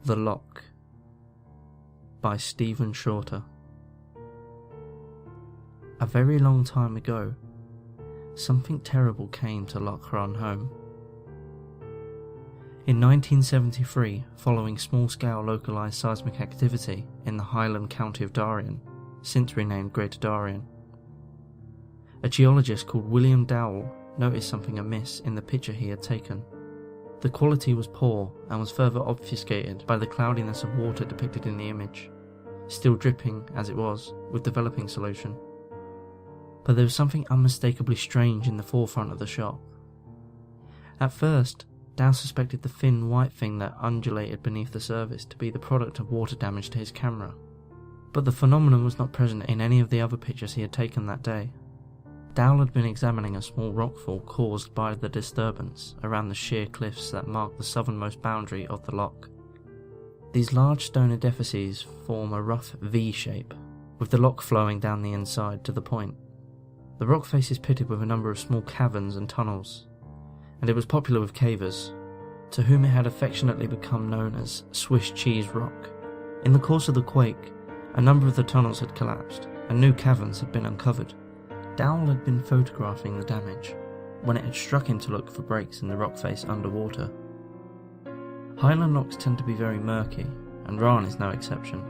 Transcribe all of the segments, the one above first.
The Loch by Stephen Shorter. A very long time ago, something terrible came to Loch home. In 1973, following small-scale localised seismic activity in the Highland county of Darien, since renamed Greater Darien, a geologist called William Dowell noticed something amiss in the picture he had taken. The quality was poor and was further obfuscated by the cloudiness of water depicted in the image, still dripping, as it was, with developing solution. But there was something unmistakably strange in the forefront of the shot. At first, Dow suspected the thin white thing that undulated beneath the surface to be the product of water damage to his camera, but the phenomenon was not present in any of the other pictures he had taken that day. Dowell had been examining a small rockfall caused by the disturbance around the sheer cliffs that mark the southernmost boundary of the loch. These large stone edifices form a rough V shape, with the loch flowing down the inside to the point. The rock face is pitted with a number of small caverns and tunnels, and it was popular with cavers, to whom it had affectionately become known as Swiss Cheese Rock. In the course of the quake, a number of the tunnels had collapsed, and new caverns had been uncovered. Dowell had been photographing the damage when it had struck him to look for breaks in the rock face underwater. Highland lochs tend to be very murky, and Rahn is no exception,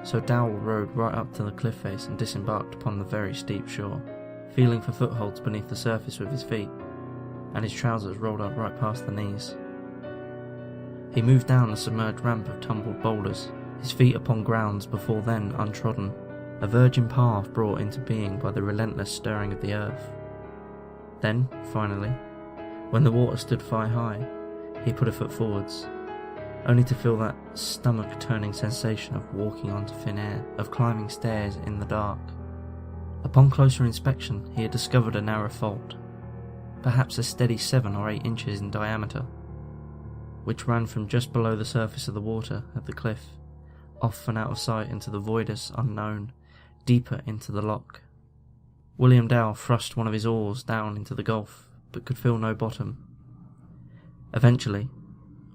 so Dowell rowed right up to the cliff face and disembarked upon the very steep shore, feeling for footholds beneath the surface with his feet, and his trousers rolled up right past the knees. He moved down a submerged ramp of tumbled boulders, his feet upon grounds before then untrodden, a virgin path brought into being by the relentless stirring of the earth. Then, finally, when the water stood thigh high, he put a foot forwards, only to feel that stomach-turning sensation of walking onto thin air, of climbing stairs in the dark. Upon closer inspection, he had discovered a narrow fault, perhaps a steady 7 or 8 inches in diameter, which ran from just below the surface of the water at the cliff, off and out of sight into the voidous unknown, deeper into the loch. William Dowell thrust one of his oars down into the gulf, but could feel no bottom. Eventually,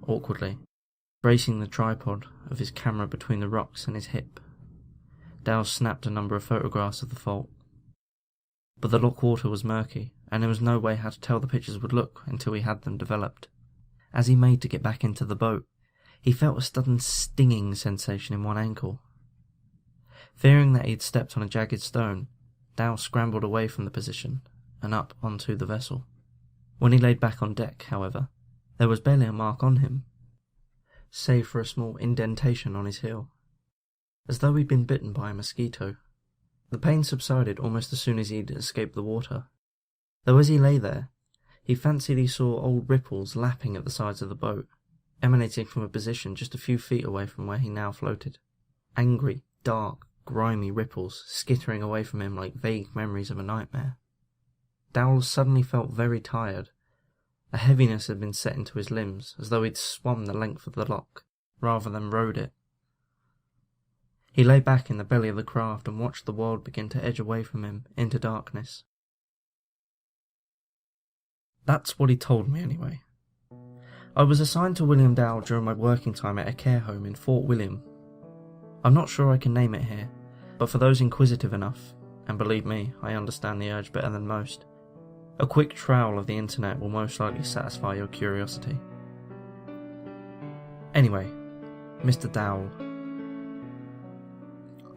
awkwardly, bracing the tripod of his camera between the rocks and his hip, Dowell snapped a number of photographs of the fault. But the loch water was murky, and there was no way how to tell the pictures would look until he had them developed. As he made to get back into the boat, he felt a sudden stinging sensation in one ankle. Fearing that he had stepped on a jagged stone, Dowell scrambled away from the position and up onto the vessel. When he laid back on deck, however, there was barely a mark on him, save for a small indentation on his heel, as though he'd been bitten by a mosquito. The pain subsided almost as soon as he'd escaped the water, though as he lay there, he fancied he saw old ripples lapping at the sides of the boat, emanating from a position just a few feet away from where he now floated. Angry, dark, grimy ripples skittering away from him like vague memories of a nightmare. Dowell suddenly felt very tired. A heaviness had been set into his limbs, as though he'd swum the length of the loch, rather than rowed it. He lay back in the belly of the craft and watched the world begin to edge away from him into darkness. That's what he told me anyway. I was assigned to William Dowell during my working time at a care home in Fort William. I'm not sure I can name it here, but for those inquisitive enough, and believe me, I understand the urge better than most, a quick trowel of the internet will most likely satisfy your curiosity. Anyway, Mr. Dowell.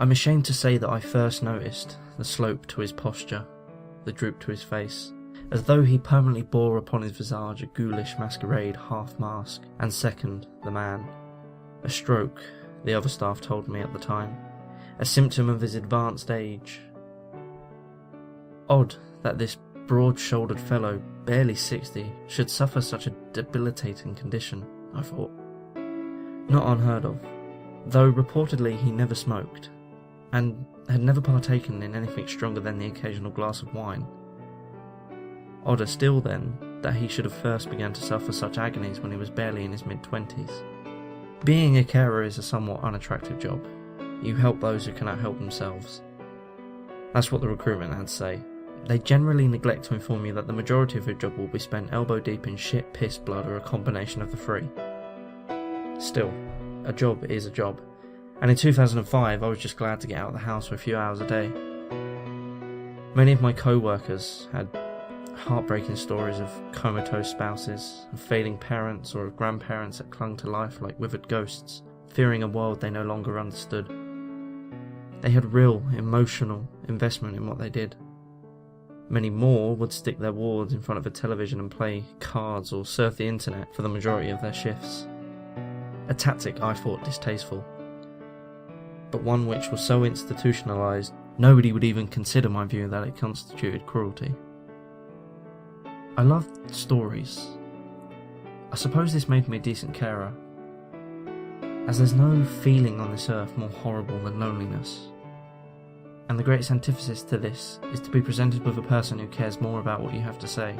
I'm ashamed to say that I first noticed the slope to his posture, the droop to his face, as though he permanently bore upon his visage a ghoulish masquerade half-mask, and second, the man. A stroke, the other staff told me at the time, a symptom of his advanced age. Odd that this broad-shouldered fellow, barely 60, should suffer such a debilitating condition, I thought. Not unheard of, though reportedly he never smoked, and had never partaken in anything stronger than the occasional glass of wine. Odder still, then, that he should have first begun to suffer such agonies when he was barely in his mid-20s. Being a carer is a somewhat unattractive job. You help those who cannot help themselves. That's what the recruitment ads say. They generally neglect to inform you that the majority of your job will be spent elbow deep in shit, piss, blood, or a combination of the three. Still, a job is a job, and in 2005 I was just glad to get out of the house for a few hours a day. Many of my co-workers had heartbreaking stories of comatose spouses, of failing parents, or of grandparents that clung to life like withered ghosts, fearing a world they no longer understood. They had real, emotional investment in what they did. Many more would stick their wards in front of a television and play cards or surf the internet for the majority of their shifts. A tactic I thought distasteful, but one which was so institutionalised nobody would even consider my view that it constituted cruelty. I loved stories. I suppose this made me a decent carer, as there's no feeling on this earth more horrible than loneliness. And the greatest antithesis to this is to be presented with a person who cares more about what you have to say.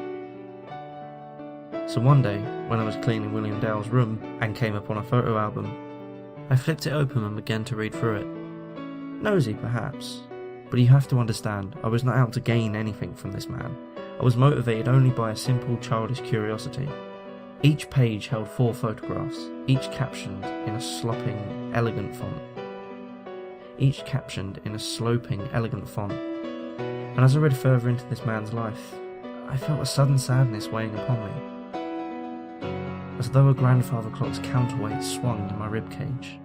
So one day, when I was cleaning William Dow's room and came upon a photo album, I flipped it open and began to read through it. Nosy, perhaps, but you have to understand, I was not out to gain anything from this man. I was motivated only by a simple childish curiosity. Each page held 4 photographs, each captioned in a sloping, elegant font. And as I read further into this man's life, I felt a sudden sadness weighing upon me, as though a grandfather clock's counterweight swung in my ribcage.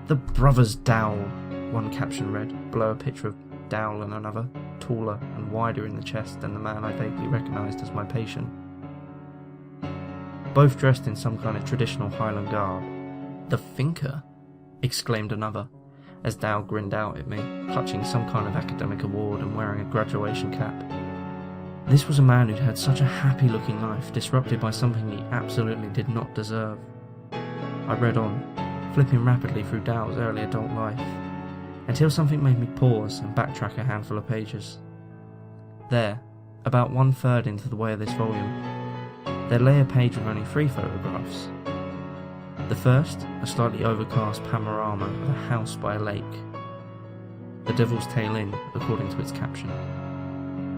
"The Brothers Dowell," one caption read, below a picture of Dowell and another, taller and wider in the chest than the man I vaguely recognised as my patient. Both dressed in some kind of traditional Highland garb. "The Thinker," exclaimed another, as Dowell grinned out at me, clutching some kind of academic award and wearing a graduation cap. This was a man who'd had such a happy-looking life, disrupted by something he absolutely did not deserve. I read on, flipping rapidly through Dowell's early adult life, until something made me pause and backtrack a handful of pages. There, about 1/3 into the way of this volume, there lay a page with only 3 photographs. The first, a slightly overcast panorama of a house by a lake, the Devil's Tail Inn, according to its caption.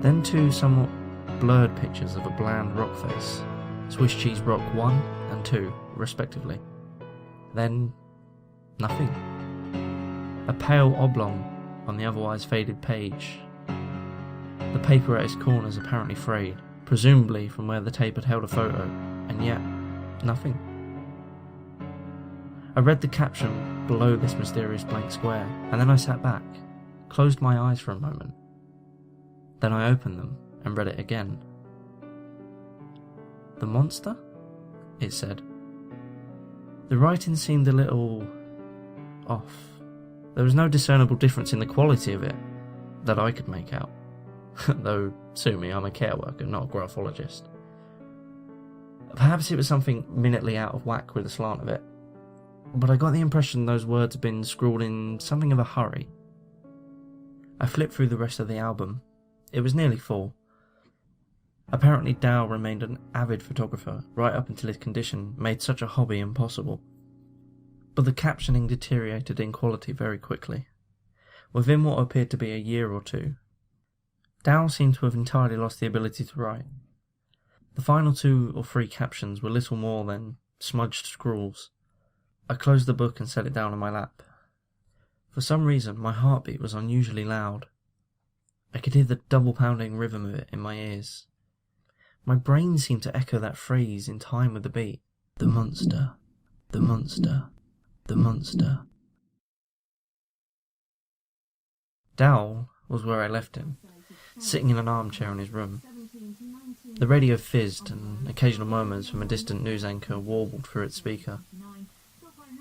Then 2 somewhat blurred pictures of a bland rock face, Swiss Cheese Rock 1 and 2, respectively. Then, nothing. A pale oblong on the otherwise faded page. The paper at its corners apparently frayed, presumably from where the tape had held a photo, and yet, nothing. I read the caption below this mysterious blank square, and then I sat back, closed my eyes for a moment. Then I opened them and read it again. "The monster?" it said. The writing seemed a little off. There was no discernible difference in the quality of it that I could make out. Though, sue me, I'm a care worker, not a graphologist. Perhaps it was something minutely out of whack with the slant of it, but I got the impression those words had been scrawled in something of a hurry. I flipped through the rest of the album. It was nearly full. Apparently Dow remained an avid photographer right up until his condition made such a hobby impossible. But the captioning deteriorated in quality very quickly. Within what appeared to be a year or 2, Dow seemed to have entirely lost the ability to write. The final 2 or 3 captions were little more than smudged scrawls. I closed the book and set it down on my lap. For some reason, my heartbeat was unusually loud. I could hear the double-pounding rhythm of it in my ears. My brain seemed to echo that phrase in time with the beat. "The monster, the monster, the monster." Dowell was where I left him, sitting in an armchair in his room. The radio fizzed, and occasional murmurs from a distant news anchor warbled through its speaker.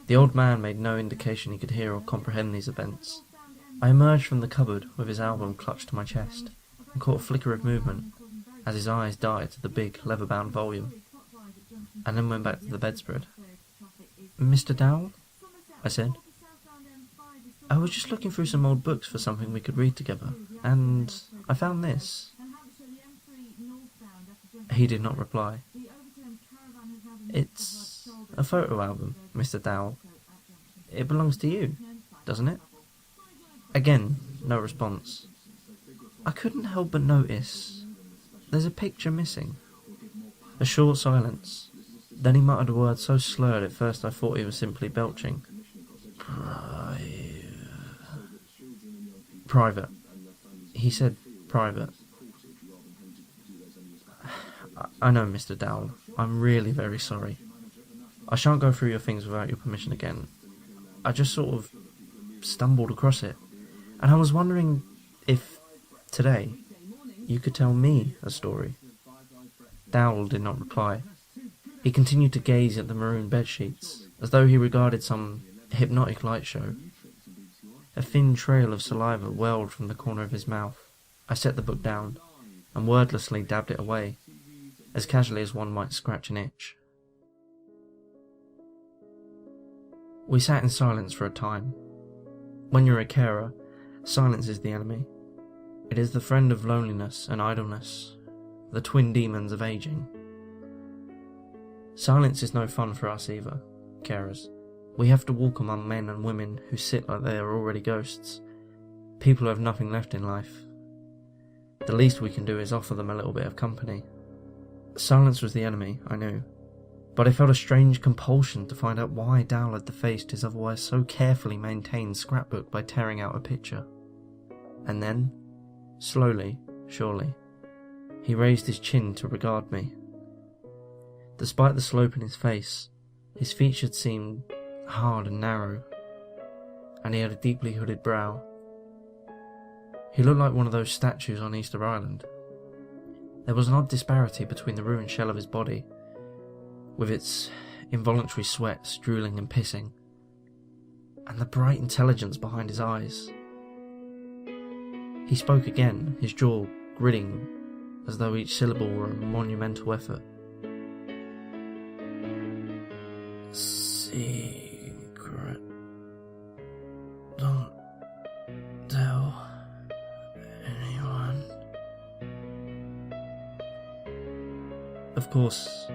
The old man made no indication he could hear or comprehend these events. I emerged from the cupboard with his album clutched to my chest, and caught a flicker of movement as his eyes darted to the big, leather-bound volume, and then went back to the bedspread. "Mr. Dowell?" I said. "I was just looking through some old books for something we could read together, and I found this." He did not reply. "It's a photo album, Mr. Dowell. It belongs to you, doesn't it?" Again, no response. I couldn't help but notice there's a picture missing. A short silence, Then he muttered a word so slurred at first I thought he was simply belching. Private. He said private. I know, Mr. Dowell. I'm really very sorry. I shan't go through your things without your permission again. I just sort of stumbled across it. And I was wondering if, today, you could tell me a story. Dowell did not reply. He continued to gaze at the maroon bedsheets, as though he regarded some hypnotic light show. A thin trail of saliva welled from the corner of his mouth. I set the book down, and wordlessly dabbed it away, as casually as one might scratch an itch. We sat in silence for a time. When you're a carer, silence is the enemy. It is the friend of loneliness and idleness, the twin demons of aging. Silence is no fun for us either, carers. We have to walk among men and women who sit like they are already ghosts, people who have nothing left in life. The least we can do is offer them a little bit of company. Silence was the enemy, I knew, but I felt a strange compulsion to find out why Dowell had defaced his otherwise so carefully maintained scrapbook by tearing out a picture. And then, slowly, surely, he raised his chin to regard me. Despite the slope in his face, his features seemed hard and narrow, and he had a deeply hooded brow. He looked like one of those statues on Easter Island. There was an odd disparity between the ruined shell of his body, with its involuntary sweats, drooling and pissing, and the bright intelligence behind his eyes. He spoke again, his jaw gritting as though each syllable were a monumental effort. Secret. Don't tell anyone. Of course.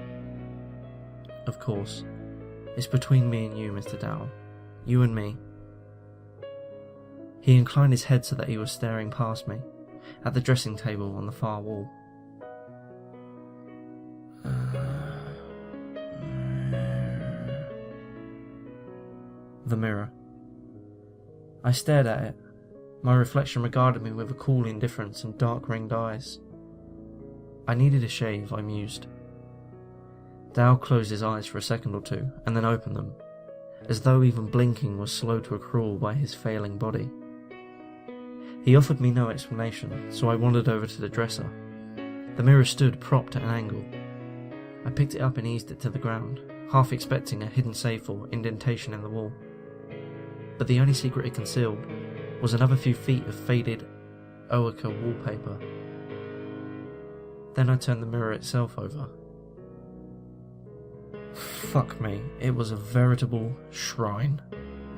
It's between me and you, Mr. Dowell. You and me. He inclined his head so that he was staring past me, at the dressing table on the far wall. The mirror. I stared at it. My reflection regarded me with a cool indifference and dark-ringed eyes. I needed a shave, I mused. Dowell closed his eyes for a second or two, and then opened them, as though even blinking was slow to accrue by his failing body. He offered me no explanation, so I wandered over to the dresser. The mirror stood propped at an angle. I picked it up and eased it to the ground, half expecting a hidden safe or indentation in the wall. But the only secret it concealed was another few feet of faded ochre wallpaper. Then I turned the mirror itself over. Fuck me, it was a veritable shrine.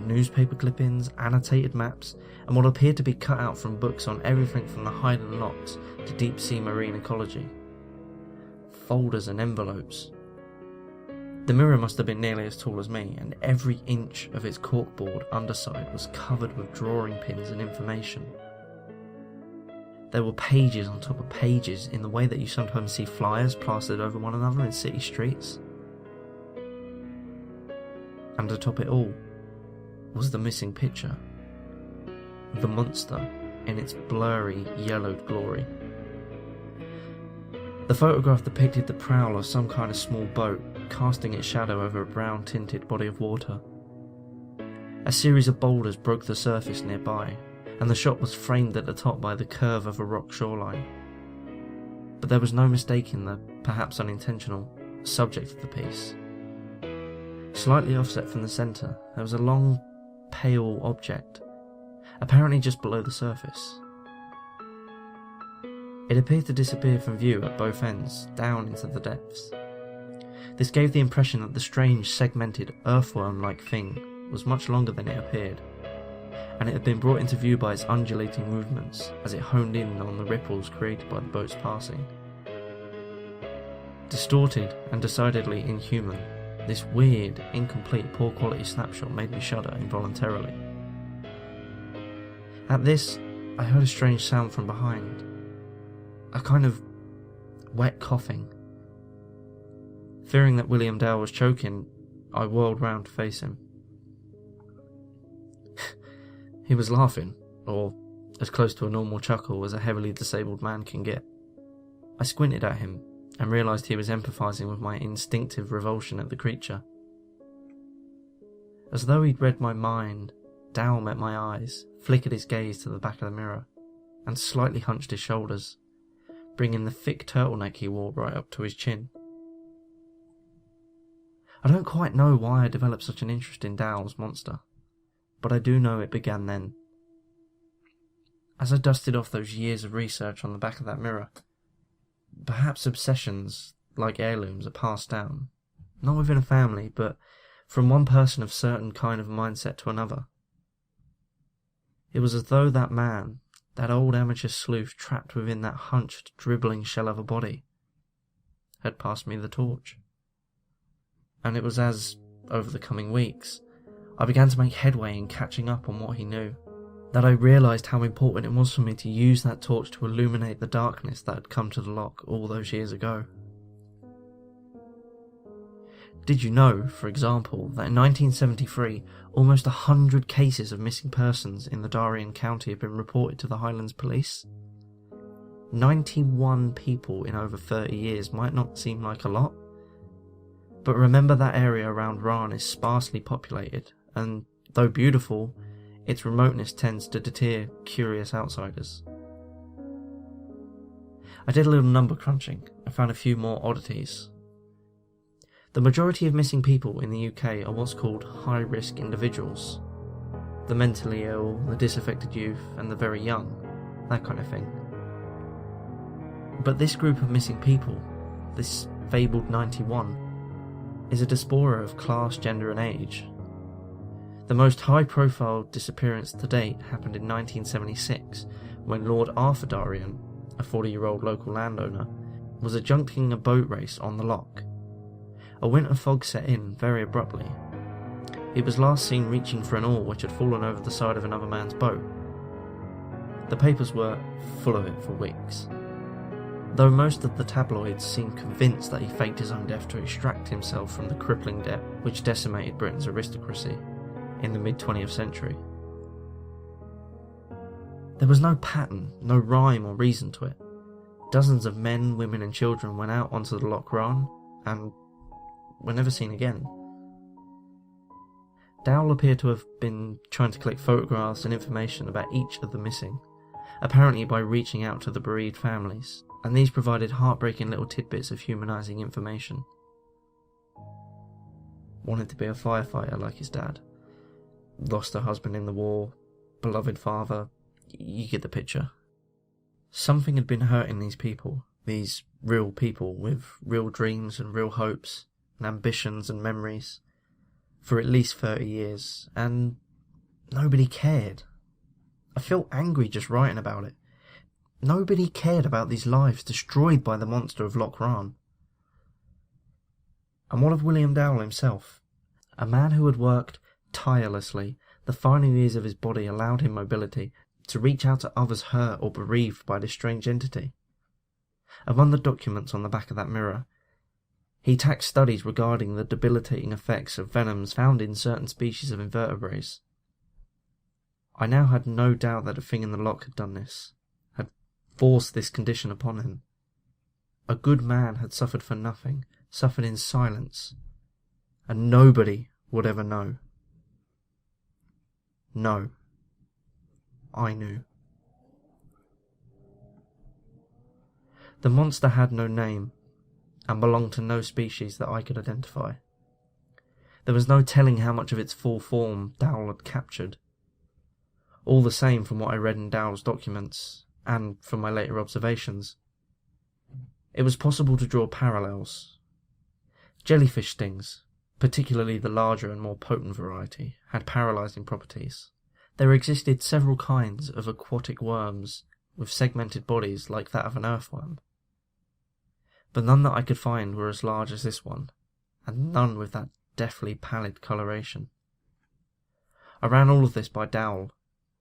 Newspaper clippings, annotated maps, and what appeared to be cut out from books on everything from the Highland Lochs to deep-sea marine ecology. Folders and envelopes. The mirror must have been nearly as tall as me, and every inch of its corkboard underside was covered with drawing pins and information. There were pages on top of pages in the way that you sometimes see flyers plastered over one another in city streets. And atop it all was the missing picture. The monster in its blurry, yellowed glory. The photograph depicted the prow of some kind of small boat, casting its shadow over a brown-tinted body of water. A series of boulders broke the surface nearby, and the shot was framed at the top by the curve of a rock shoreline. But there was no mistaking the, perhaps unintentional, subject of the piece. Slightly offset from the centre, there was a long, pale object, apparently just below the surface. It appeared to disappear from view at both ends, down into the depths. This gave the impression that the strange, segmented, earthworm-like thing was much longer than it appeared, and it had been brought into view by its undulating movements as it honed in on the ripples created by the boat's passing. Distorted and decidedly inhuman, this weird, incomplete, poor-quality snapshot made me shudder involuntarily. At this, I heard a strange sound from behind. A kind of wet coughing. Fearing that William Dale was choking, I whirled round to face him. He was laughing, or as close to a normal chuckle as a heavily disabled man can get. I squinted at him and realised he was empathising with my instinctive revulsion at the creature. As though he'd read my mind, Dal met my eyes, flickered his gaze to the back of the mirror, and slightly hunched his shoulders, bringing the thick turtleneck he wore right up to his chin. I don't quite know why I developed such an interest in Dal's monster, but I do know it began then. As I dusted off those years of research on the back of that mirror, perhaps obsessions, like heirlooms, are passed down, not within a family, but from one person of certain kind of mindset to another. It was as though that man, that old amateur sleuth trapped within that hunched, dribbling shell of a body, had passed me the torch. And it was as, over the coming weeks, I began to make headway in catching up on what he knew, that I realised how important it was for me to use that torch to illuminate the darkness that had come to the Loch all those years ago. Did you know, for example, that in 1973, almost 100 cases of missing persons in the Darien County have been reported to the Highlands Police? 91 people in over 30 years might not seem like a lot, but remember that area around Rann is sparsely populated, and though beautiful, its remoteness tends to deter curious outsiders. I did a little number crunching and found a few more oddities. The majority of missing people in the UK are what's called high-risk individuals. The mentally ill, the disaffected youth, and the very young, that kind of thing. But this group of missing people, this fabled 91, is a diaspora of class, gender and age. The most high-profile disappearance to date happened in 1976, when Lord Arthur Darien, a 40-year-old local landowner, was adjuncting a boat race on the Loch. A winter fog set in very abruptly. He was last seen reaching for an oar which had fallen over the side of another man's boat. The papers were full of it for weeks, though most of the tabloids seemed convinced that he faked his own death to extract himself from the crippling debt which decimated Britain's aristocracy in the mid-20th century. There was no pattern, no rhyme or reason to it. Dozens of men, women and children went out onto the Loch Rann and were never seen again. Dowell appeared to have been trying to collect photographs and information about each of the missing, apparently by reaching out to the bereaved families, and these provided heartbreaking little tidbits of humanising information. Wanted to be a firefighter like his dad. Lost her husband in the war. Beloved father. You get the picture. Something had been hurting these people, these real people with real dreams and real hopes, and ambitions and memories, for at least 30 years, and nobody cared. I felt angry just writing about it. Nobody cared about these lives destroyed by the monster of Loch Rann. And what of William Dowell himself? A man who had worked tirelessly. The final years of his body allowed him mobility to reach out to others hurt or bereaved by this strange entity. Among the documents on the back of that mirror, he tacked studies regarding the debilitating effects of venoms found in certain species of invertebrates. I now had no doubt that a thing in the Loch had done this, had forced this condition upon him. A good man had suffered for nothing, suffered in silence, and nobody would ever know. No, I knew. The monster had no name, and belonged to no species that I could identify. There was no telling how much of its full form Dowell had captured. All the same, from what I read in Dowell's documents, and from my later observations, it was possible to draw parallels. Jellyfish stings, particularly the larger and more potent variety, had paralysing properties. There existed several kinds of aquatic worms with segmented bodies like that of an earthworm, but none that I could find were as large as this one, and none with that deathly pallid coloration. I ran all of this by Dowell.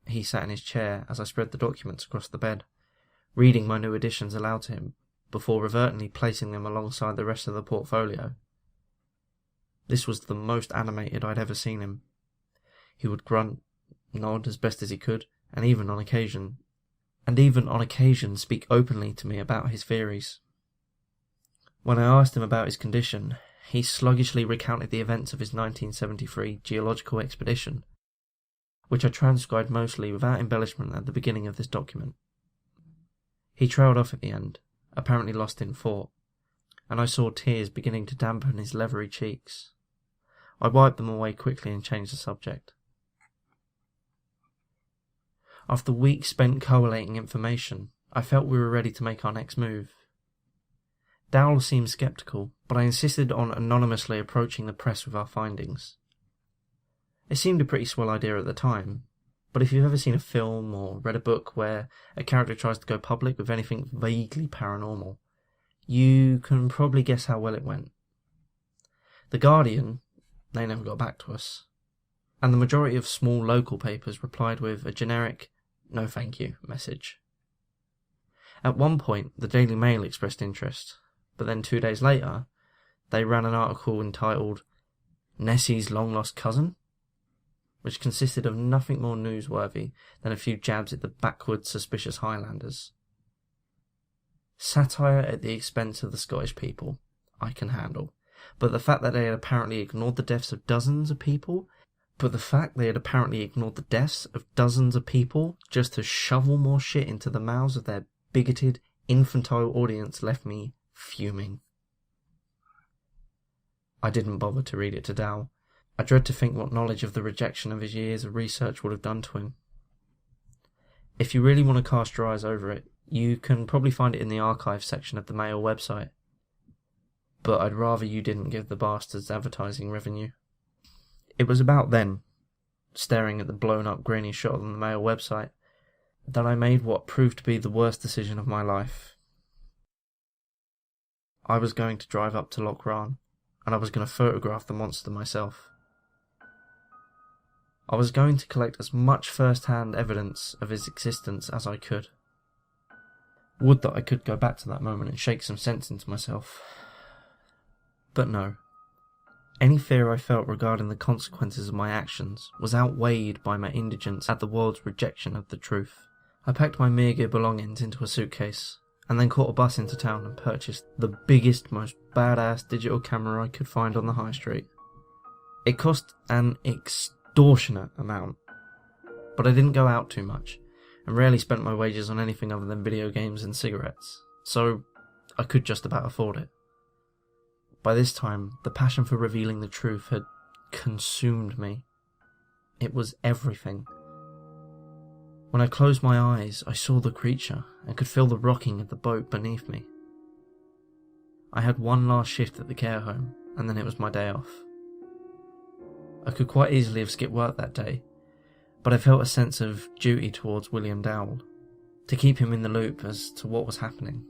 He sat in his chair as I spread the documents across the bed, reading my new additions aloud to him, before reverently placing them alongside the rest of the portfolio, This was the most animated I'd ever seen him. He would grunt, nod as best as he could, and even on occasion speak openly to me about his theories. When I asked him about his condition, he sluggishly recounted the events of his 1973 geological expedition, which I transcribed mostly without embellishment at the beginning of this document. He trailed off at the end, apparently lost in thought, and I saw tears beginning to dampen his leathery cheeks. I wiped them away quickly and changed the subject. After weeks spent collating information, I felt we were ready to make our next move. Dowell seemed sceptical, but I insisted on anonymously approaching the press with our findings. It seemed a pretty swell idea at the time, but if you've ever seen a film or read a book where a character tries to go public with anything vaguely paranormal, you can probably guess how well it went. The Guardian, they never got back to us, and the majority of small local papers replied with a generic "no thank you" message. At one point, the Daily Mail expressed interest, but then 2 days later, they ran an article entitled "Nessie's Long-Lost Cousin?", which consisted of nothing more newsworthy than a few jabs at the backward, suspicious Highlanders. Satire at the expense of the Scottish people, I can handle, but the fact that they had apparently ignored the deaths of dozens of people just to shovel more shit into the mouths of their bigoted, infantile audience left me fuming. I didn't bother to read it to Dowell. I dread to think what knowledge of the rejection of his years of research would have done to him. If you really want to cast your eyes over it, you can probably find it in the archive section of the Mail website. But I'd rather you didn't give the bastards advertising revenue. It was about then, staring at the blown-up grainy shot on the Mail website, that I made what proved to be the worst decision of my life. I was going to drive up to Loch, and I was going to photograph the monster myself. I was going to collect as much first-hand evidence of his existence as I could. Would that I could go back to that moment and shake some sense into myself. But no. Any fear I felt regarding the consequences of my actions was outweighed by my indigence at the world's rejection of the truth. I packed my meagre belongings into a suitcase, and then caught a bus into town and purchased the biggest, most badass digital camera I could find on the high street. It cost an extortionate amount, but I didn't go out too much, and rarely spent my wages on anything other than video games and cigarettes, so I could just about afford it. By this time, the passion for revealing the truth had consumed me. It was everything. When I closed my eyes, I saw the creature and could feel the rocking of the boat beneath me. I had one last shift at the care home, and then it was my day off. I could quite easily have skipped work that day, but I felt a sense of duty towards William Dowell, to keep him in the loop as to what was happening.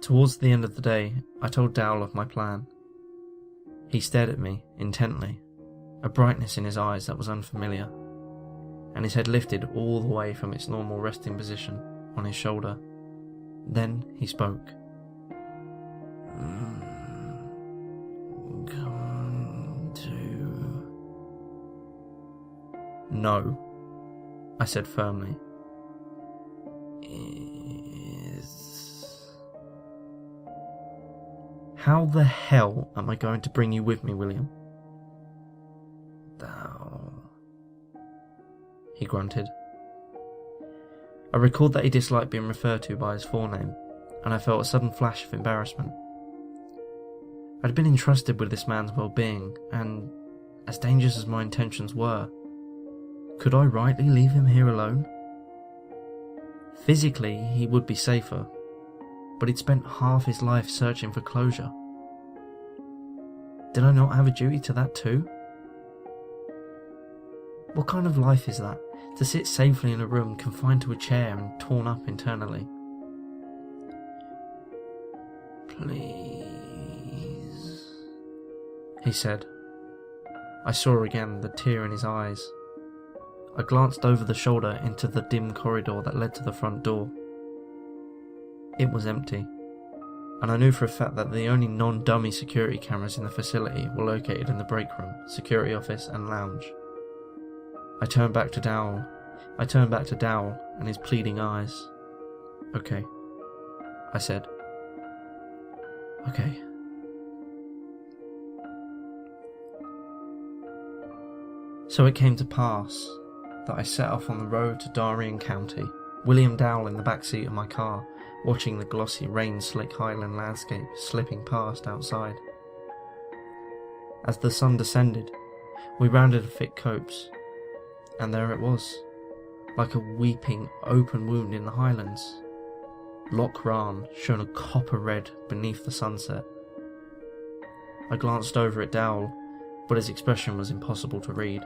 Towards the end of the day, I told Dowell of my plan. He stared at me intently, a brightness in his eyes that was unfamiliar, and his head lifted all the way from its normal resting position on his shoulder. Then he spoke. Come to... No, I said firmly. How the hell am I going to bring you with me, William? Thou... He grunted. I recalled that he disliked being referred to by his forename, and I felt a sudden flash of embarrassment. I'd been entrusted with this man's well-being, and, as dangerous as my intentions were, could I rightly leave him here alone? Physically, he would be safer, but he'd spent half his life searching for closure. Did I not have a duty to that too? What kind of life is that, to sit safely in a room confined to a chair and torn up internally? Please, he said. I saw again the tear in his eyes. I glanced over the shoulder into the dim corridor that led to the front door. It was empty. and I knew for a fact that the only non-dummy security cameras in the facility were located in the break room, security office and lounge. I turned back to Dowell and his pleading eyes. "Okay," I said. "Okay." So it came to pass that I set off on the road to Darien County, William Dowell in the back seat of my car, watching the glossy rain-slick highland landscape slipping past outside. As the sun descended, we rounded a thick copse, and there it was, like a weeping open wound in the highlands. Loch shone a copper red beneath the sunset. I glanced over at Dowell, but his expression was impossible to read.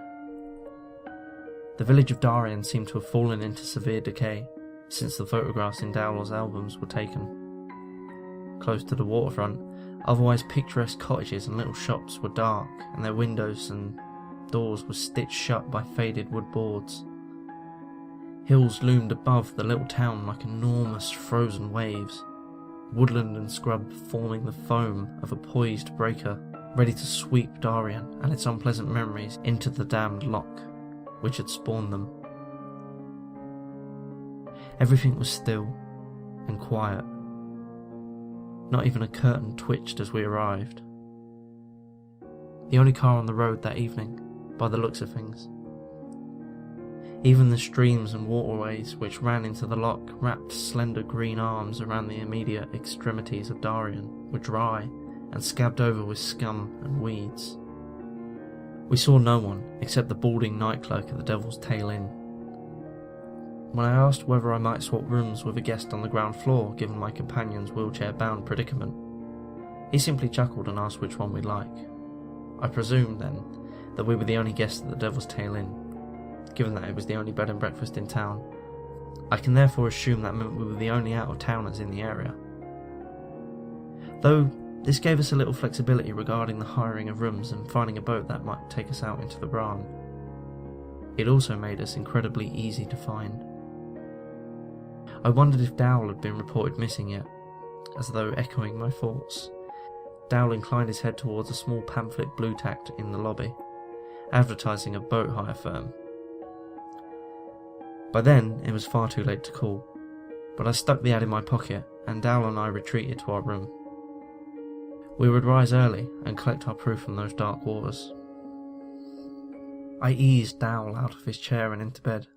The village of Darien seemed to have fallen into severe decay since the photographs in Dowell's albums were taken. Close to the waterfront, otherwise picturesque cottages and little shops were dark, and their windows and doors were stitched shut by faded wood boards. Hills loomed above the little town like enormous frozen waves, woodland and scrub forming the foam of a poised breaker, ready to sweep Darien and its unpleasant memories into the damned Loch, which had spawned them. Everything was still and quiet. Not even a curtain twitched as we arrived. The only car on the road that evening, by the looks of things. Even the streams and waterways which ran into the Loch wrapped slender green arms around the immediate extremities of Darien were dry and scabbed over with scum and weeds. We saw no one except the balding night clerk at the Devil's Tail Inn. When I asked whether I might swap rooms with a guest on the ground floor given my companion's wheelchair-bound predicament, he simply chuckled and asked which one we'd like. I presumed, then, that we were the only guests at the Devil's Tail Inn, given that it was the only bed and breakfast in town. I can therefore assume that meant we were the only out-of-towners in the area. Though this gave us a little flexibility regarding the hiring of rooms and finding a boat that might take us out into the Bran. It also made us incredibly easy to find. I wondered if Dowell had been reported missing yet, as though echoing my thoughts. Dowell inclined his head towards a small pamphlet blue-tacked in the lobby, advertising a boat hire firm. By then, it was far too late to call, but I stuck the ad in my pocket, and Dowell and I retreated to our room. We would rise early and collect our proof from those dark waters. I eased Dowell out of his chair and into bed.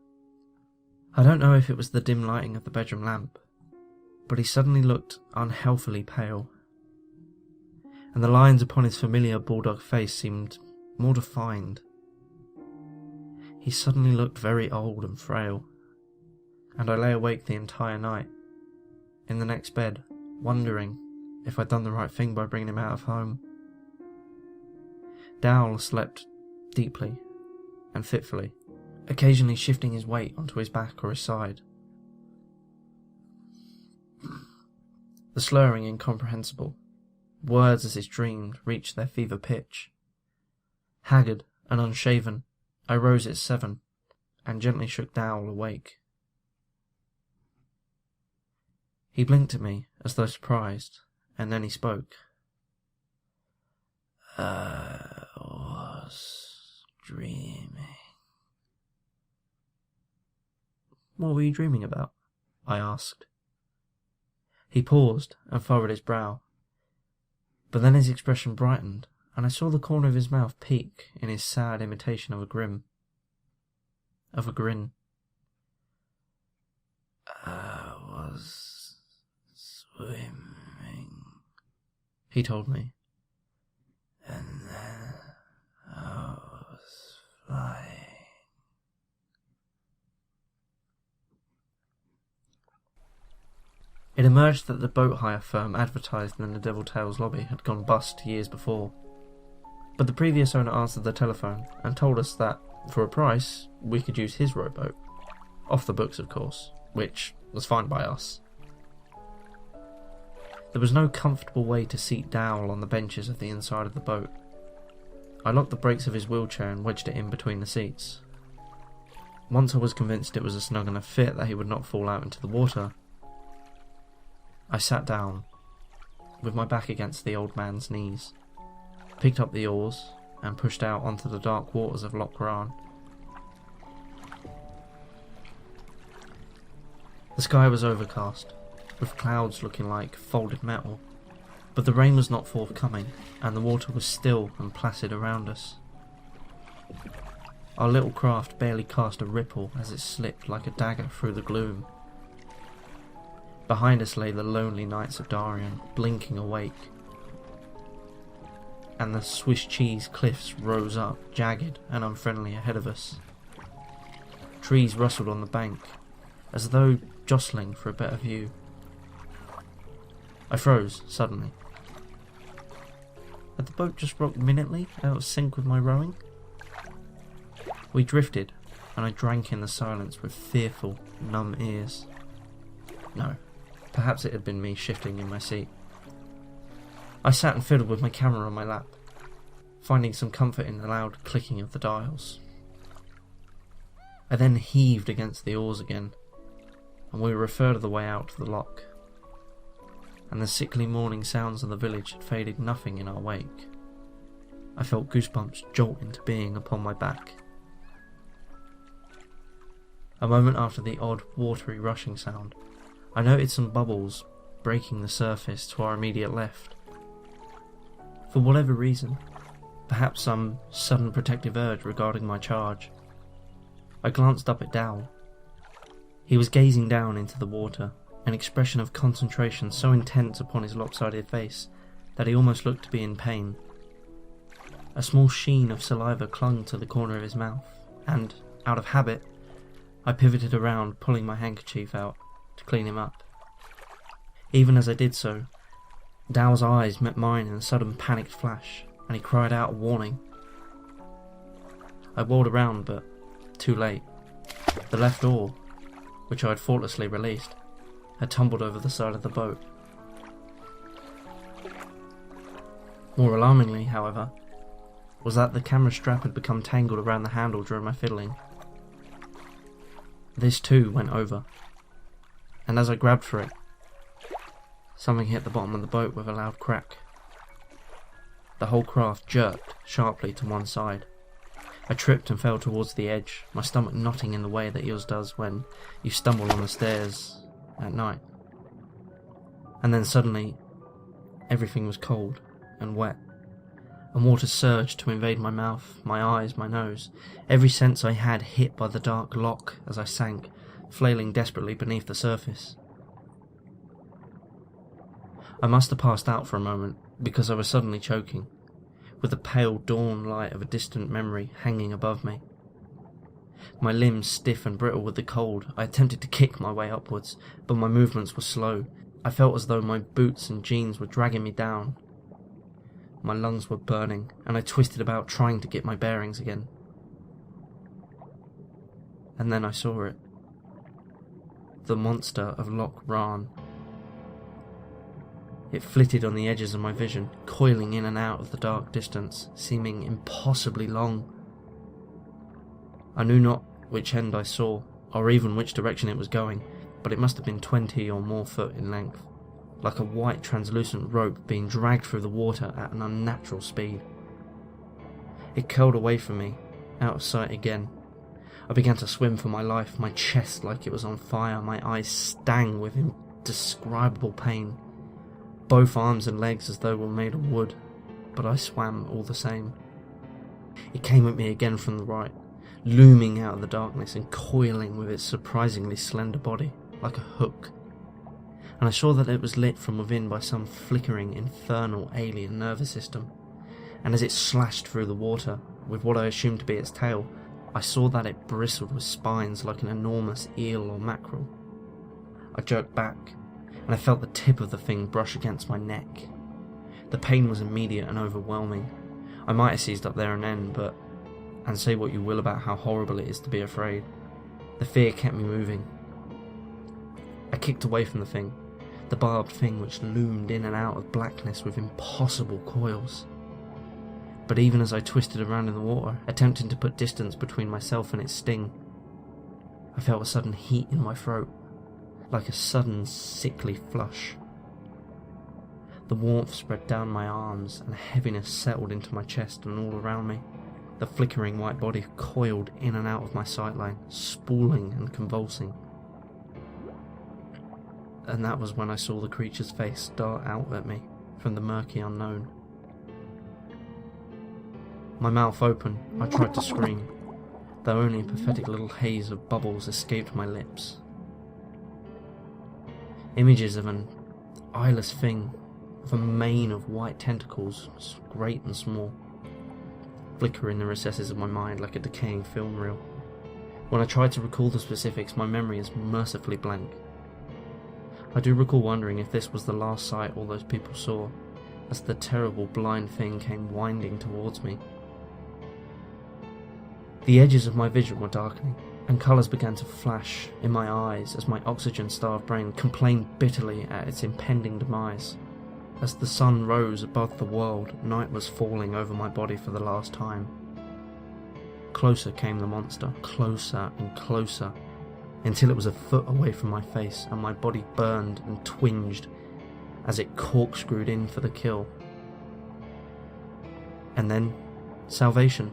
I don't know if it was the dim lighting of the bedroom lamp, but he suddenly looked unhealthily pale, and the lines upon his familiar bulldog face seemed more defined. He suddenly looked very old and frail, and I lay awake the entire night, in the next bed, wondering if I'd done the right thing by bringing him out of home. Dowell slept deeply and fitfully, occasionally shifting his weight onto his back or his side. The slurring incomprehensible, words as he dreamed reached their fever pitch. Haggard and unshaven, I rose at 7 and gently shook Dowell awake. He blinked at me as though surprised, and then he spoke. "I was dreaming." "What were you dreaming about?" I asked. He paused and furrowed his brow, but then his expression brightened, and I saw the corner of his mouth peak in his sad imitation of a grin. "I was swimming," he told me, "and then I was flying." It emerged that the boat hire firm advertised in the Devil Tales lobby had gone bust years before, but the previous owner answered the telephone and told us that, for a price, we could use his rowboat. Off the books, of course, which was fine by us. There was no comfortable way to seat Dowell on the benches of the inside of the boat. I locked the brakes of his wheelchair and wedged it in between the seats. Once I was convinced it was a snug enough fit that he would not fall out into the water, I sat down, with my back against the old man's knees, picked up the oars and pushed out onto the dark waters of Loch. The sky was overcast, with clouds looking like folded metal, but the rain was not forthcoming, and the water was still and placid around us. Our little craft barely cast a ripple as it slipped like a dagger through the gloom. Behind us lay the lonely nights of Darien, blinking awake, and the Swiss cheese cliffs rose up, jagged and unfriendly ahead of us. Trees rustled on the bank, as though jostling for a better view. I froze suddenly. Had the boat just rocked minutely out of sync with my rowing? We drifted, and I drank in the silence with fearful, numb ears. No, perhaps it had been me shifting in my seat. I sat and fiddled with my camera on my lap, finding some comfort in the loud clicking of the dials. I then heaved against the oars again, and we were a third of the way out to the loch, and the sickly morning sounds of the village had faded nothing in our wake. I felt goosebumps jolt into being upon my back. A moment after the odd, watery rushing sound, I noted some bubbles breaking the surface to our immediate left. For whatever reason, perhaps some sudden protective urge regarding my charge, I glanced up at Dow. He was gazing down into the water, an expression of concentration so intense upon his lopsided face that he almost looked to be in pain. A small sheen of saliva clung to the corner of his mouth, and, out of habit, I pivoted around, pulling my handkerchief out to clean him up. Even as I did so, Dow's eyes met mine in a sudden panicked flash, and he cried out a warning. I whirled around, but too late. The left oar, which I had thoughtlessly released, had tumbled over the side of the boat. More alarmingly, however, was that the camera strap had become tangled around the handle during my fiddling. This too went over, and as I grabbed for it, something hit the bottom of the boat with a loud crack. The whole craft jerked sharply to one side. I tripped and fell towards the edge, my stomach knotting in the way that yours does when you stumble on the stairs at night. And then suddenly, everything was cold and wet, and water surged to invade my mouth, my eyes, my nose. Every sense I had hit by the dark loch as I sank, flailing desperately beneath the surface. I must have passed out for a moment, because I was suddenly choking, with the pale dawn light of a distant memory hanging above me. My limbs stiff and brittle with the cold, I attempted to kick my way upwards, but my movements were slow. I felt as though my boots and jeans were dragging me down. My lungs were burning, and I twisted about trying to get my bearings again. And then I saw it. The monster of Loch. It flitted on the edges of my vision, coiling in and out of the dark distance, seeming impossibly long. I knew not which end I saw, or even which direction it was going, but it must have been 20 or more foot in length, like a white translucent rope being dragged through the water at an unnatural speed. It curled away from me, out of sight again. I began to swim for my life, my chest like it was on fire, my eyes stang with indescribable pain, both arms and legs as though were made of wood, but I swam all the same. It came at me again from the right, looming out of the darkness and coiling with its surprisingly slender body, like a hook. And I saw that it was lit from within by some flickering, infernal alien nervous system, and as it slashed through the water, with what I assumed to be its tail, I saw that it bristled with spines like an enormous eel or mackerel. I jerked back, and I felt the tip of the thing brush against my neck. The pain was immediate and overwhelming. I might have seized up there and then, and say what you will about how horrible it is to be afraid, the fear kept me moving. I kicked away from the thing, the barbed thing which loomed in and out of blackness with impossible coils. But even as I twisted around in the water, attempting to put distance between myself and its sting, I felt a sudden heat in my throat, like a sudden sickly flush. The warmth spread down my arms, and heaviness settled into my chest and all around me. The flickering white body coiled in and out of my sightline, spooling and convulsing. And that was when I saw the creature's face dart out at me from the murky unknown. My mouth open, I tried to scream, though only a pathetic little haze of bubbles escaped my lips. Images of an eyeless thing, of a mane of white tentacles, great and small, flicker in the recesses of my mind like a decaying film reel. When I tried to recall the specifics, my memory is mercifully blank. I do recall wondering if this was the last sight all those people saw, as the terrible blind thing came winding towards me. The edges of my vision were darkening, and colours began to flash in my eyes as my oxygen-starved brain complained bitterly at its impending demise. As the sun rose above the world, night was falling over my body for the last time. Closer came the monster, closer and closer, until it was a foot away from my face, and my body burned and twinged as it corkscrewed in for the kill. And then, salvation.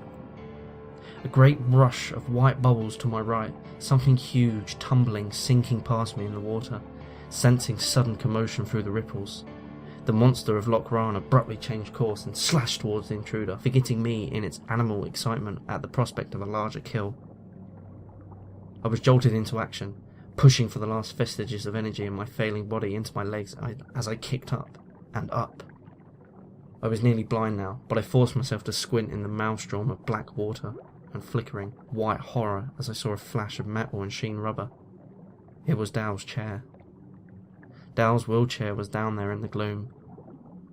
A great rush of white bubbles to my right, something huge, tumbling, sinking past me in the water, sensing sudden commotion through the ripples. The monster of Loch abruptly changed course and slashed towards the intruder, forgetting me in its animal excitement at the prospect of a larger kill. I was jolted into action, pushing for the last vestiges of energy in my failing body into my legs as I kicked up and up. I was nearly blind now, but I forced myself to squint in the maelstrom of black water and flickering white horror as I saw a flash of metal and sheen rubber. It was Dow's chair. Dow's wheelchair was down there in the gloom.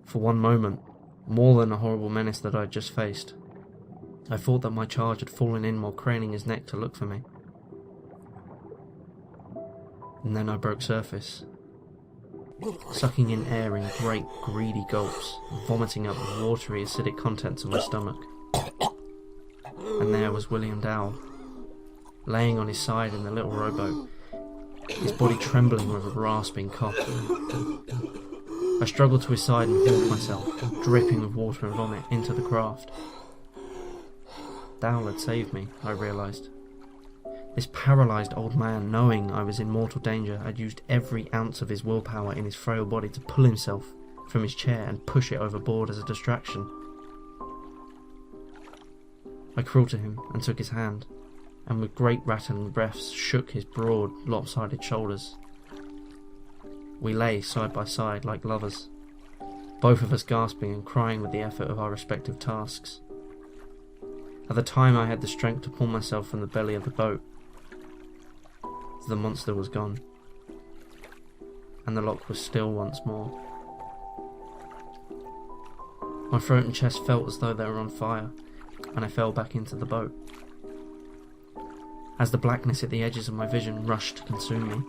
For one moment, more than the horrible menace that I'd just faced, I thought that my charge had fallen in while craning his neck to look for me. And then I broke surface, sucking in air in great greedy gulps, vomiting up the watery acidic contents of my stomach. And there was William Dow, laying on his side in the little rowboat, his body trembling with a rasping cough. I struggled to his side and hauled myself, dripping with water and vomit, into the craft. Dow had saved me, I realised. This paralysed old man, knowing I was in mortal danger, had used every ounce of his willpower in his frail body to pull himself from his chair and push it overboard as a distraction. I crawled to him and took his hand, and with great rattling breaths shook his broad, lopsided shoulders. We lay side by side like lovers, both of us gasping and crying with the effort of our respective tasks. At the time I had the strength to pull myself from the belly of the boat. The monster was gone, and the loch was still once more. My throat and chest felt as though they were on fire, and I fell back into the boat. As the blackness at the edges of my vision rushed to consume me,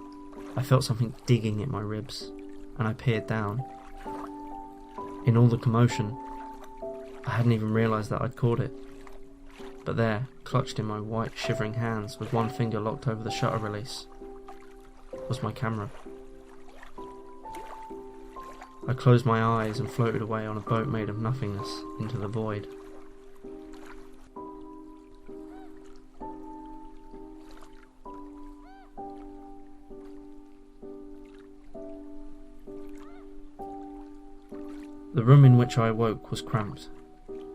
I felt something digging at my ribs, and I peered down. In all the commotion, I hadn't even realised that I'd caught it. But there, clutched in my white, shivering hands, with one finger locked over the shutter release, was my camera. I closed my eyes and floated away on a boat made of nothingness into the void. The room in which I awoke was cramped,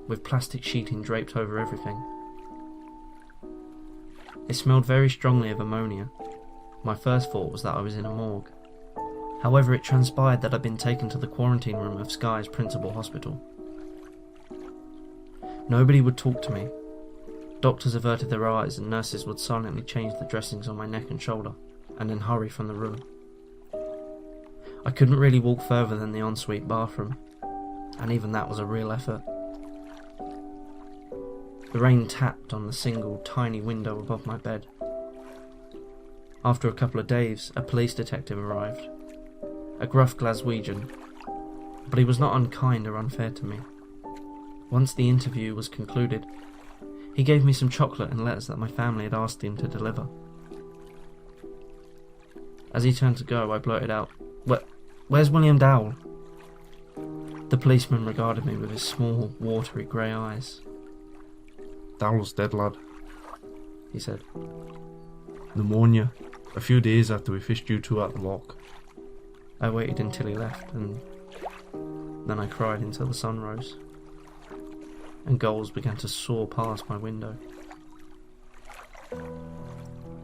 with plastic sheeting draped over everything. It smelled very strongly of ammonia. My first thought was that I was in a morgue. However, it transpired that I'd been taken to the quarantine room of Skye's principal hospital. Nobody would talk to me. Doctors averted their eyes and nurses would silently change the dressings on my neck and shoulder, and then hurry from the room. I couldn't really walk further than the ensuite bathroom, and even that was a real effort. The rain tapped on the single, tiny window above my bed. After a couple of days, a police detective arrived. A gruff Glaswegian, but he was not unkind or unfair to me. Once the interview was concluded, he gave me some chocolate and letters that my family had asked him to deliver. As he turned to go, I blurted out, Where's William Dowell?" The policeman regarded me with his small, watery grey eyes. "Dowell's dead, lad," he said. "Pneumonia. A few days after we fished you two out the loch." I waited until he left, and then I cried until the sun rose, and gulls began to soar past my window.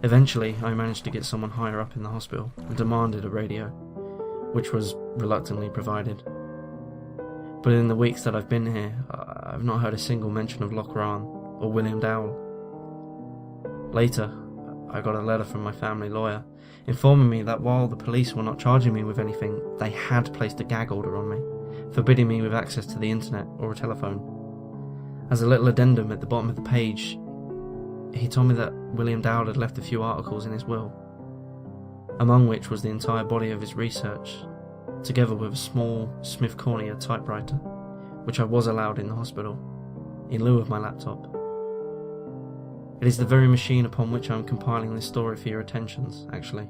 Eventually, I managed to get someone higher up in the hospital and demanded a radio, which was reluctantly provided. But in the weeks that I've been here, I've not heard a single mention of Loch or William Dowell. Later, I got a letter from my family lawyer informing me that while the police were not charging me with anything, they had placed a gag order on me, forbidding me with access to the internet or a telephone. As a little addendum at the bottom of the page, he told me that William Dowell had left a few articles in his will, among which was the entire body of his research, together with a small Smith Cornea typewriter, which I was allowed in the hospital, in lieu of my laptop. It is the very machine upon which I am compiling this story for your attentions, actually.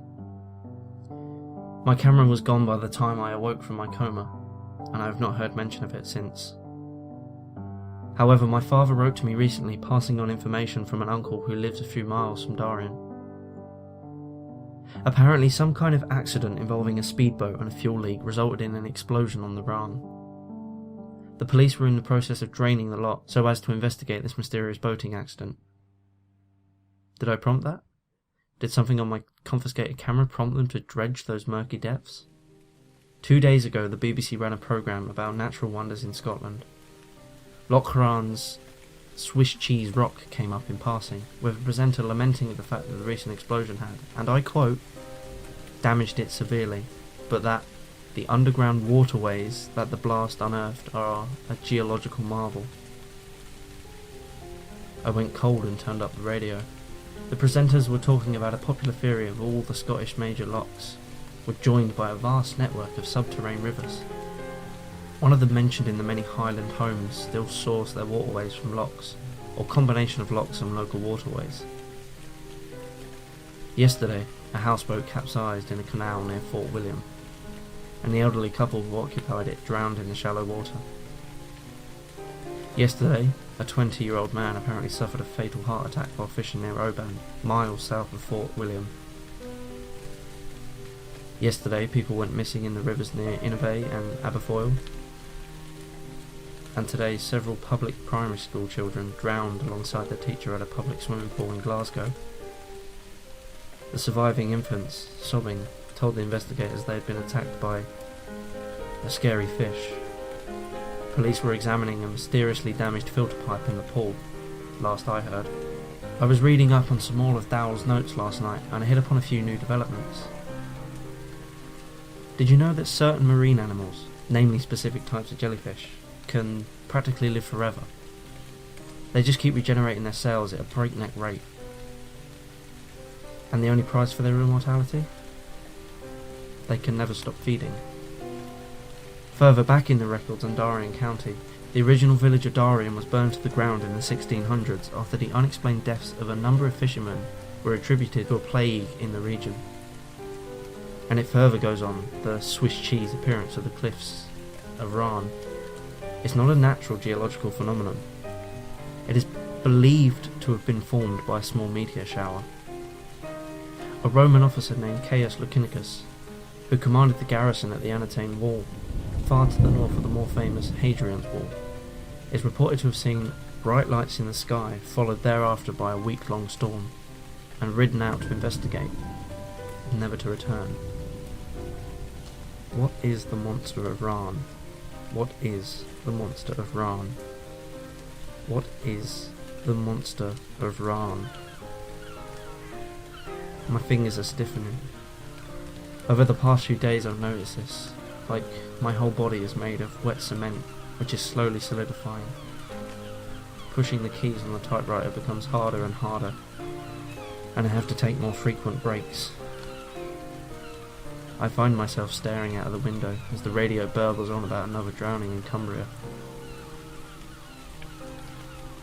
My camera was gone by the time I awoke from my coma, and I have not heard mention of it since. However, my father wrote to me recently passing on information from an uncle who lives a few miles from Darien. Apparently, some kind of accident involving a speedboat and a fuel leak resulted in an explosion on the Rann. The police were in the process of draining the Loch so as to investigate this mysterious boating accident. Did I prompt that? Did something on my confiscated camera prompt them to dredge those murky depths? 2 days ago, the BBC ran a programme about natural wonders in Scotland. Loch Rann's Swiss cheese rock came up in passing, with a presenter lamenting the fact that the recent explosion had, and I quote, damaged it severely, but that the underground waterways that the blast unearthed are a geological marvel. I went cold and turned up the radio. The presenters were talking about a popular theory of all the Scottish major lochs were joined by a vast network of subterranean rivers. One of them mentioned in the many Highland homes still source their waterways from lochs, or combination of lochs and local waterways. Yesterday, a houseboat capsized in a canal near Fort William, and the elderly couple who occupied it drowned in the shallow water. Yesterday, a 20-year-old man apparently suffered a fatal heart attack while fishing near Oban, miles south of Fort William. Yesterday, people went missing in the rivers near Inverbay and Aberfoyle. And today, several public primary school children drowned alongside their teacher at a public swimming pool in Glasgow. The surviving infants, sobbing, told the investigators they had been attacked by a scary fish. Police were examining a mysteriously damaged filter pipe in the pool, last I heard. I was reading up on some more of Dowell's notes last night, and I hit upon a few new developments. Did you know that certain marine animals, namely specific types of jellyfish, can practically live forever? They just keep regenerating their cells at a breakneck rate. And the only price for their immortality? They can never stop feeding. Further back in the records on Darien County, the original village of Darien was burned to the ground in the 1600s after the unexplained deaths of a number of fishermen were attributed to a plague in the region. And it further goes on, the Swiss cheese appearance of the cliffs of Rann. It's not a natural geological phenomenon. It is believed to have been formed by a small meteor shower. A Roman officer named Caius Lucinicus, who commanded the garrison at the Anatane Wall, far to the north of the more famous Hadrian's Wall, is reported to have seen bright lights in the sky, followed thereafter by a week-long storm, and ridden out to investigate, never to return. What is the monster of Rann? What is the monster of Rann? What is the monster of Rann? My fingers are stiffening. Over the past few days I've noticed this, like my whole body is made of wet cement, which is slowly solidifying. Pushing the keys on the typewriter becomes harder and harder, and I have to take more frequent breaks. I find myself staring out of the window as the radio burbles on about another drowning in Cumbria.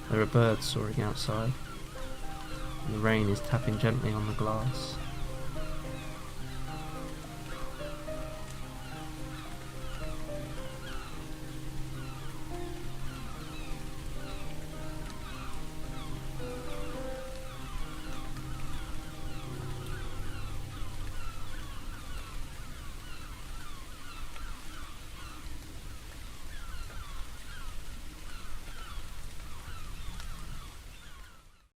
There are birds soaring outside, and the rain is tapping gently on the glass.